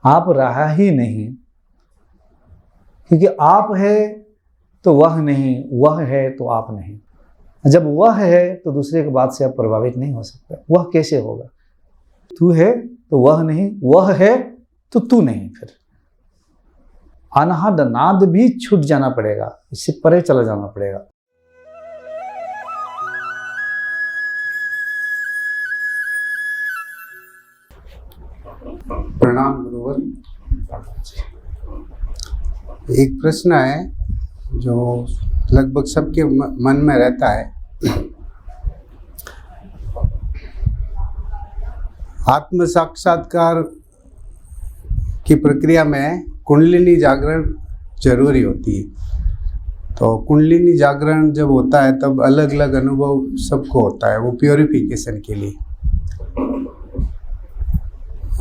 आप रहा ही नहीं, क्योंकि आप है तो वह नहीं, वह है तो आप नहीं। जब वह है तो दूसरे की बात से आप प्रभावित नहीं हो सकते। वह कैसे होगा? तू है तो वह नहीं, वह है तो तू नहीं। फिर अनहद नाद भी छूट जाना पड़ेगा, इससे परे चला जाना पड़ेगा। प्रणाम गुरुवर। एक प्रश्न है जो लगभग सबके मन में रहता है। आत्म साक्षात्कार की प्रक्रिया में कुंडलिनी जागरण जरूरी होती है। तो कुंडलिनी जागरण जब होता है तब अलग अलग अनुभव सबको होता है, वो प्योरिफिकेशन के लिए।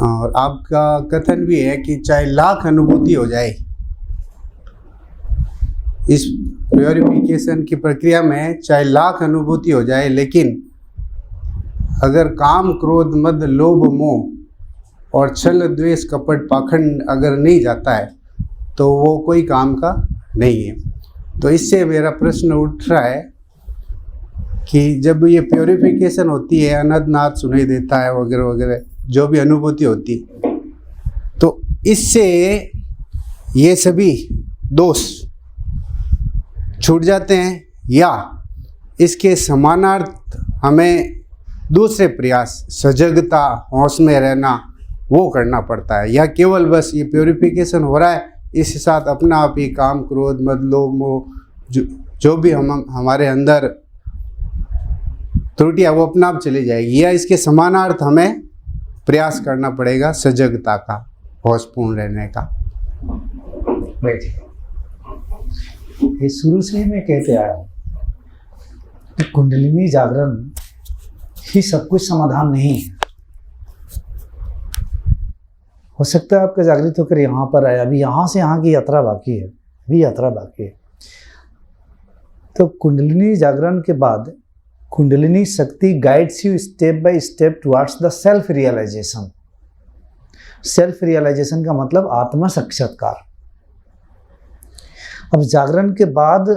और आपका कथन भी है कि चाहे लाख अनुभूति हो जाए, इस प्योरिफिकेशन की प्रक्रिया में चाहे लाख अनुभूति हो जाए, लेकिन अगर काम क्रोध मद लोभ मोह और छल द्वेष कपट पाखंड अगर नहीं जाता है तो वो कोई काम का नहीं है। तो इससे मेरा प्रश्न उठ रहा है कि जब ये प्योरिफिकेशन होती है, अनंत नाद सुनाई देता है वगैरह वगैरह, जो भी अनुभूति होती, तो इससे ये सभी दोष छूट जाते हैं, या इसके समानार्थ हमें दूसरे प्रयास, सजगता, होश में रहना, वो करना पड़ता है, या केवल बस ये प्योरिफिकेशन हो रहा है, इसके साथ अपना आप ही काम क्रोध मद लोभ मोह जो भी हमारे अंदर त्रुटियाँ वो अपना आप चली जाएगी, या इसके समानार्थ हमें प्रयास करना पड़ेगा सजगता का, होशपूर्ण रहने का? बैठिए। ये शुरू से ही मैं कहते आया हूँ कि कुंडलिनी जागरण ही सब कुछ समाधान नहीं है। हो सकता है आपका जागृत होकर यहाँ पर आया, अभी यहाँ से यहाँ की यात्रा बाकी है, अभी यात्रा बाकी है। तो कुंडलिनी जागरण के बाद Kundalini shakti guides you step by step towards the self realization. Self realization का मतलब आत्म साक्षात्कार। अब जागरण के बाद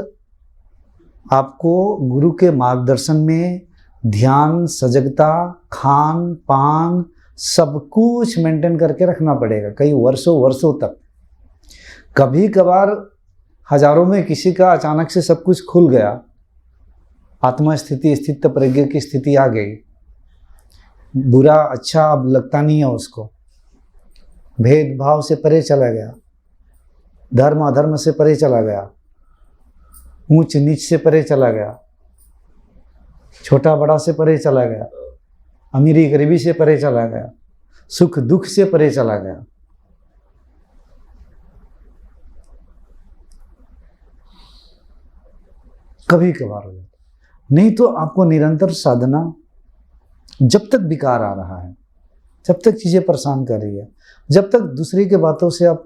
आपको गुरु के मार्गदर्शन में ध्यान, सजगता, खान पान सब कुछ मेंटेन करके रखना पड़ेगा, कई वर्षों वर्षों तक। कभी कभार हजारों में किसी का अचानक से सब कुछ खुल गया, आत्मा स्थिति, स्थित प्रज्ञ की स्थिति आ गई, बुरा अच्छा अब लगता नहीं है उसको, भेदभाव से परे चला गया, धर्म अधर्म से परे चला गया, ऊंच नीच से परे चला गया, छोटा बड़ा से परे चला गया, अमीरी गरीबी से परे चला गया, सुख दुख से परे चला गया। कभी कभार हो जाता, नहीं तो आपको निरंतर साधना, जब तक विकार आ रहा है, जब तक चीजें परेशान कर रही है, जब तक दूसरे के बातों से आप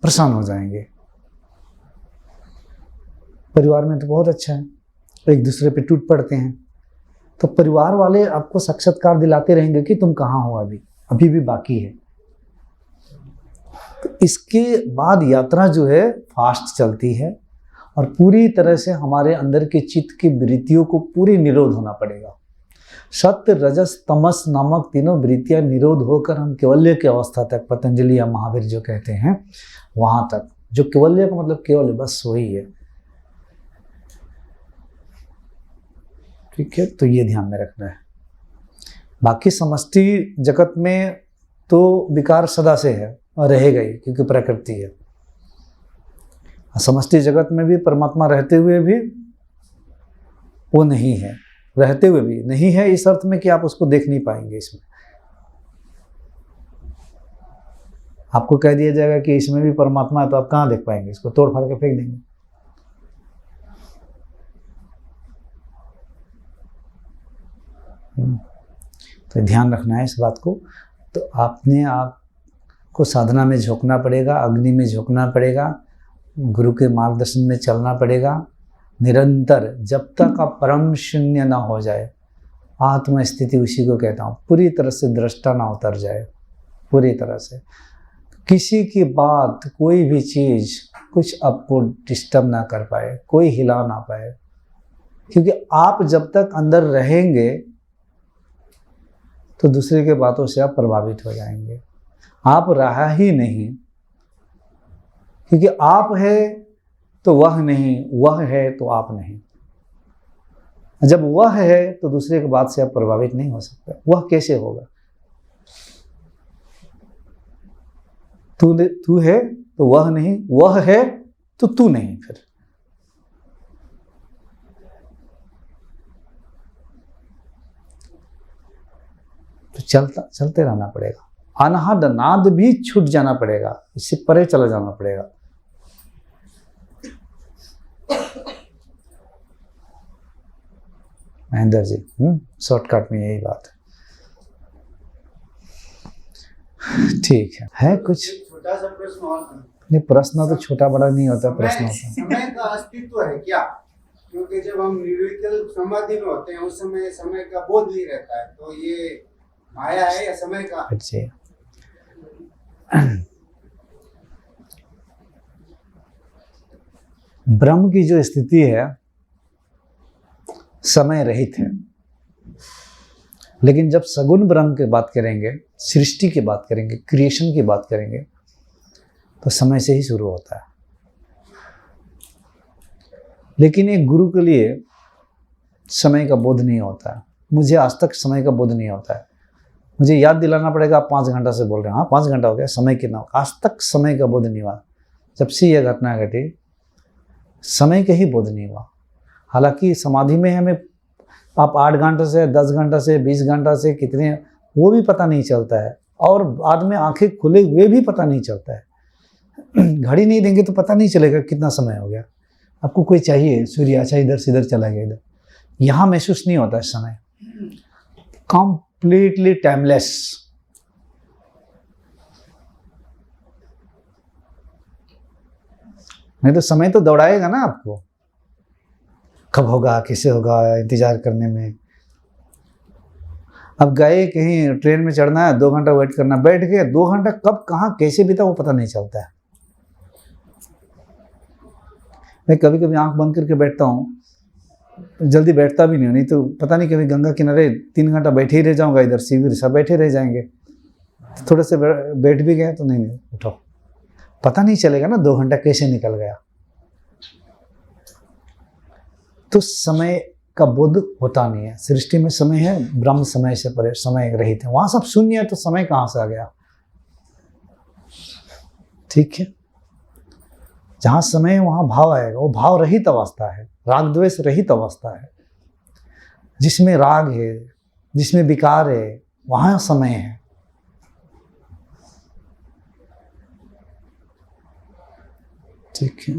परेशान हो जाएंगे। परिवार में तो बहुत अच्छा है, एक दूसरे पे टूट पड़ते हैं, तो परिवार वाले आपको साक्षात्कार दिलाते रहेंगे कि तुम कहाँ हो, अभी भी बाकी है। तो इसके बाद यात्रा जो है फास्ट चलती है और पूरी तरह से हमारे अंदर के चित्त की वृत्तियों को पूरी निरोध होना पड़ेगा। सत्य रजस तमस नामक तीनों वृत्तियां निरोध होकर हम केवल्य की अवस्था तक, पतंजलि या महावीर जो कहते हैं वहां तक, जो केवल्य का मतलब केवल बस वही है। ठीक है, तो ये ध्यान में रखना है। बाकी समष्टि जगत में तो विकार सदा से है और रहेगा ही, क्योंकि प्रकृति है। समष्टि जगत में भी परमात्मा रहते हुए भी वो नहीं है, रहते हुए भी नहीं है, इस अर्थ में कि आप उसको देख नहीं पाएंगे। इसमें आपको कह दिया जाएगा कि इसमें भी परमात्मा है, तो आप कहाँ देख पाएंगे, इसको तोड़ फाड़ के फेंक देंगे। तो ध्यान रखना है इस बात को। तो आपने आपको साधना में झोंकना पड़ेगा, अग्नि में झोंकना पड़ेगा, गुरु के मार्गदर्शन में चलना पड़ेगा निरंतर, जब तक आप परम शून्य ना हो जाए। आत्म स्थिति उसी को कहता हूँ, पूरी तरह से दृष्टा ना उतर जाए, पूरी तरह से। किसी की बात, कोई भी चीज कुछ आपको डिस्टर्ब ना कर पाए, कोई हिला ना पाए, क्योंकि आप जब तक अंदर रहेंगे तो दूसरे के बातों से आप प्रभावित हो जाएंगे। आप रहा ही नहीं, क्योंकि आप है तो वह नहीं, वह है तो आप नहीं। जब वह है तो दूसरे की बात से आप प्रभावित नहीं हो सकते। वह कैसे होगा? तू है तो वह नहीं, वह है तो तू नहीं। फिर तो चलते रहना पड़ेगा। अनहद नाद भी छूट जाना पड़ेगा, इससे परे चला जाना पड़ेगा। महेंद्र जी, शॉर्टकट में यही बात है। ठीक है कुछ छोटा सा प्रश्न और नहीं, प्रश्न तो छोटा बड़ा नहीं होता, प्रश्न होता है। समय का अस्तित्व है क्या? क्योंकि जब हम निर्विकल्प समाधि में होते हैं उस समय समय का बोध नहीं रहता है, तो ये माया है या समय का? अच्छा, ब्रह्म की जो स्थिति है समय रहित है, लेकिन जब सगुण ब्रह्म की बात करेंगे, सृष्टि की बात करेंगे, क्रिएशन की बात करेंगे, तो समय से ही शुरू होता है। लेकिन एक गुरु के लिए समय का बोध नहीं होता है। मुझे आज तक समय का बोध नहीं होता है। मुझे याद दिलाना पड़ेगा, आप 5 घंटा से बोल रहे हैं, हाँ 5 घंटा हो गया, समय कितना? आज तक समय का बोध नहीं हुआ। जब से यह घटना घटी, समय का ही बोध नहीं हुआ। हालांकि समाधि में हमें आप 8 घंटे से, 10 घंटा से, 20 घंटा से कितने, वो भी पता नहीं चलता है, और बाद में आंखें खुले हुए भी पता नहीं चलता है। घड़ी नहीं देंगे तो पता नहीं चलेगा कितना समय हो गया। आपको कोई चाहिए, सूर्य अच्छा इधर से इधर चला गया, इधर, यहाँ महसूस नहीं होता है समय, कंप्लीटली टाइमलेस। नहीं तो समय तो दौड़ाएगा ना आपको, कब होगा, कैसे होगा, इंतजार करने में। अब गए कहीं, ट्रेन में चढ़ना है, 2 घंटा वेट करना, बैठ गए, 2 घंटा कब कहाँ कैसे बीता वो पता नहीं चलता है। मैं कभी कभी आंख बंद करके बैठता हूँ, जल्दी बैठता भी नहीं तो पता नहीं, कभी गंगा किनारे 3 घंटा बैठे ही रह जाऊंगा, इधर शिविर सब बैठे रह जाएंगे, थोड़े से बैठ भी गए तो नहीं उठो, पता नहीं चलेगा ना 2 घंटा कैसे निकल गया। तो समय का बोध होता नहीं है। सृष्टि में समय है, ब्रह्म समय से परे, समय रहित है। वहां सब शून्य है, तो समय कहां से आ गया? ठीक है, जहां समय है वहां भाव आएगा। वो भाव रहित अवस्था है, राग द्वेष रहित अवस्था है। जिसमें राग है, जिसमें विकार है, वहां समय है। ठीक है।